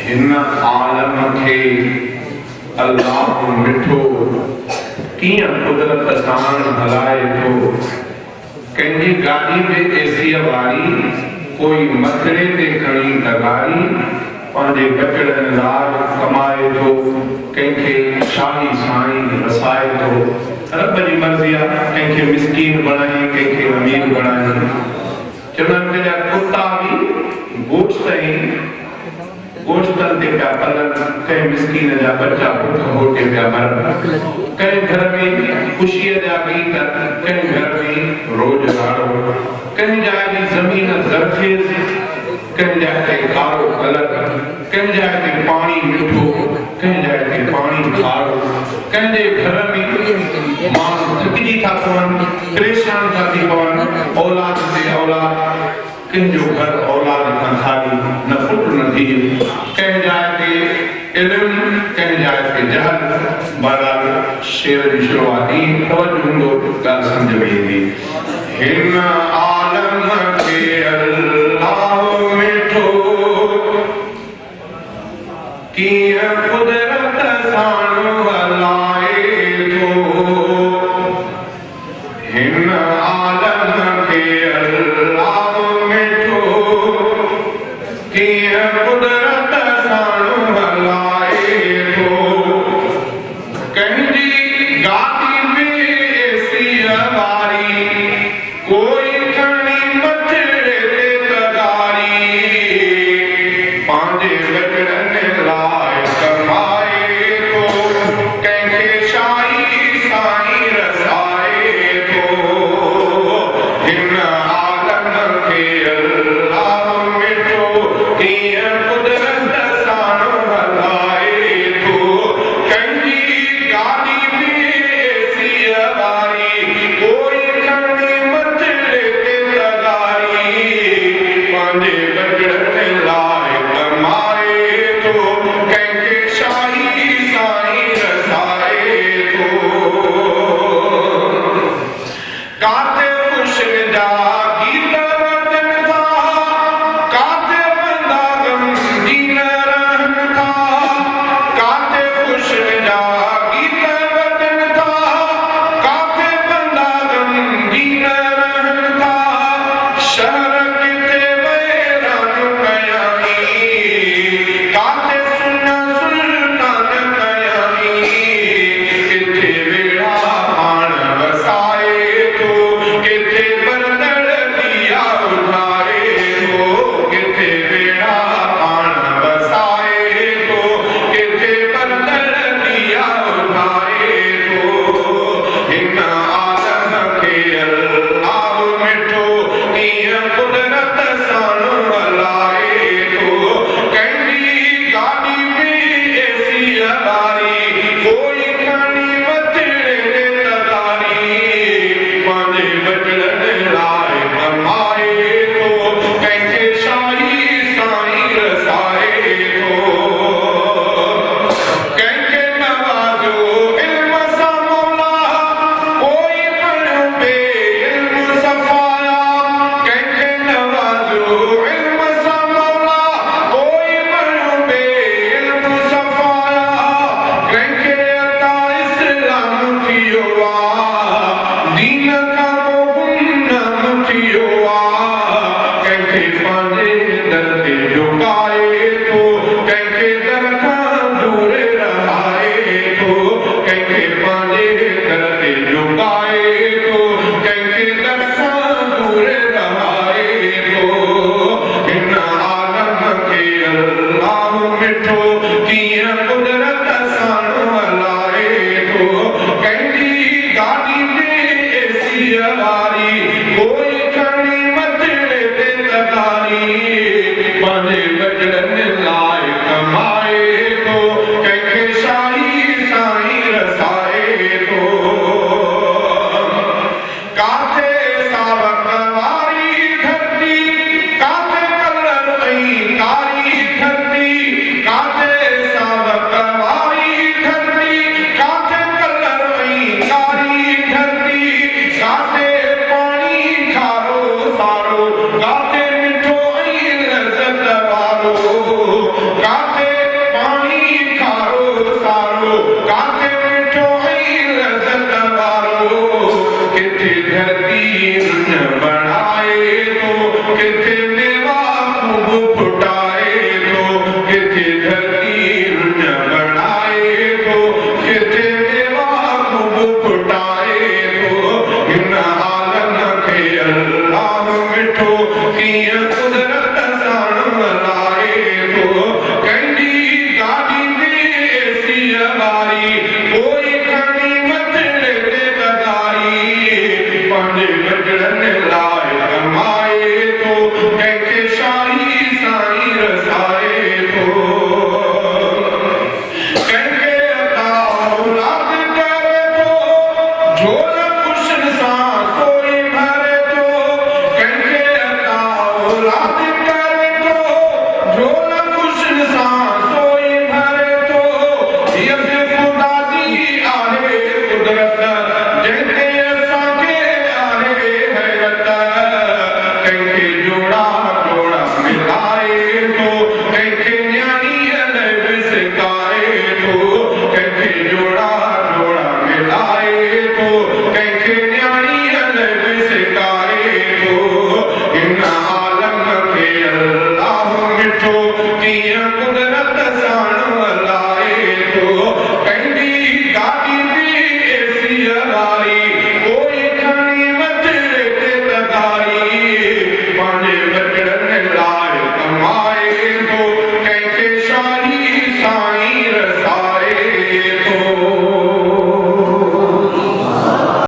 हिन आलम खे अल्लाह मिठो कीअं कुदरत सां हलाए थो। कंहिंजी गाॾी में एसीअ वारी कोई मथड़े ते खणी तगारी पंहिंजे बचड़नि लाइ कमाए थो, कंहिंखे शाही साईं वसाए थो। रब जी मर्ज़ी आहे, कंहिंखे मिस्कीन बणाए, कंहिंखे अमीर बणाए। चवनि पिया कुता बि गोश्तनि ते पिया पलनि, कंहिं मिस्कीन जा बच्चा भुख होटे पिया मरनि। कंहिं घर में ख़ुशीअ जा गीत, कंहिं घर में रोज़गारो, कंहिं जाइ जी ज़मीन ज़रख़ेज़, कंहिं जाइ ते कारो कलर, कंहिं जाइ ते पाणी मिठो, कंहिं जाइ ते पाणी खारो। कंहिंजे घर में माण्हू थकिजी था पवनि, परेशान था थी पवनि, औलाद ते औलाद, कंहिंजो घर औलाद खां ख़ाली, न पुट न धीउ। कंहिं जाइ ते इल्म, कंहिं जाइ ते जहल। बहरहाल शेर जी शुरूआत ई तवज्जो हूंदो, ॻाल्हि सम्झ में ईंदी। हिन आलम खे अल्लाह मिठो कीअं कुदरत सां हलाए थो। हिन आलम खे अल्लाह मिठो कीअं कुदरत सां हलाए थो। कंहिंजी गाॾी में एसीअ वारी कोई खणी मथड़े ते तगारी पंहिंजे बचड़नि लाइ कमाए थो, कंहिंखे शाही साईं रसाए थो। हिन आलम खे अल्लाह मिठो कीअं कुदरत सां हलाए थो। कंहिंजी गाॾी में एसीअ वारी कोई खणी मथड़े ते तगारी पंहिंजे बचड़नि लाइ कमाए थो, कंहिंखे शाही साईं रसाए थो। काथे ख़ुशियुनि जा गीत वॼनि था, काथे बंदा ग़मगीन रहनि था। काथे ख़ुशियुनि जा गीत वॼनि था, काथे बंदा ग़मगीन रहनि था। शहर किथे वैरान कयाई, काथे सुन सुल्तान कयाई। किथे वेड़ा पाण वसाए थो, किथे बरदड़ दिया उठाए थो। किथे वेड़ा पाण वसाए थो, किथे बरदड़ दिया उठाए थो। हिन आलम खे अल्लाह मिठो कीअं कुदरत सां हलाए थो। कंहिंजी गाॾी में एसीअ वारी कोई खणी मथड़े ते तगारी पंहिंजे बचड़नि लाइ कमाए थो, कंहिंखे शाही साईं रसाए थो। कंहिंखे नवाज़ो इल्म सां मौला, कोई पढ़ियो बेइल्म सफ़ाया। कंहिंखे नवाज़ो इल्म सां मौला, कोई पढ़ियो बेइल्म सफ़ाया। कंहिंखे अता इस्लाम थियो आहे, दीन खां पोइ गुमनाम थियो आहे। कंहिंखे पंहिंजे दर ते झुकाए थो, कंहिंखे दर खां दूर रहाए थो। कंहिंखे पंहिंजे दर ते झुकाए थो, कंहिंखे दर सां दूर रहाए थो। हिन आलम खे अल्लाह मिठो कीअं कुदरत सां हलाए थो। कंहिंजी गाॾी में एसीअ वारी कोई खणी मथड़े ते तगारी पंहिंजे बचड़नि लाइ कमाए थो, कंहिंखे शाही साईं रसाए थो। काथे सावक वारी धरती, काथे कलर ऐं कारी धरती। काथे सावक वारी धरती, काथे कलर ऐं कारी धरती। काथे पाणी खारो सारो, काथे मिठो ऐं लज़त वारो। काथे ॾिठो कीअं कुदरत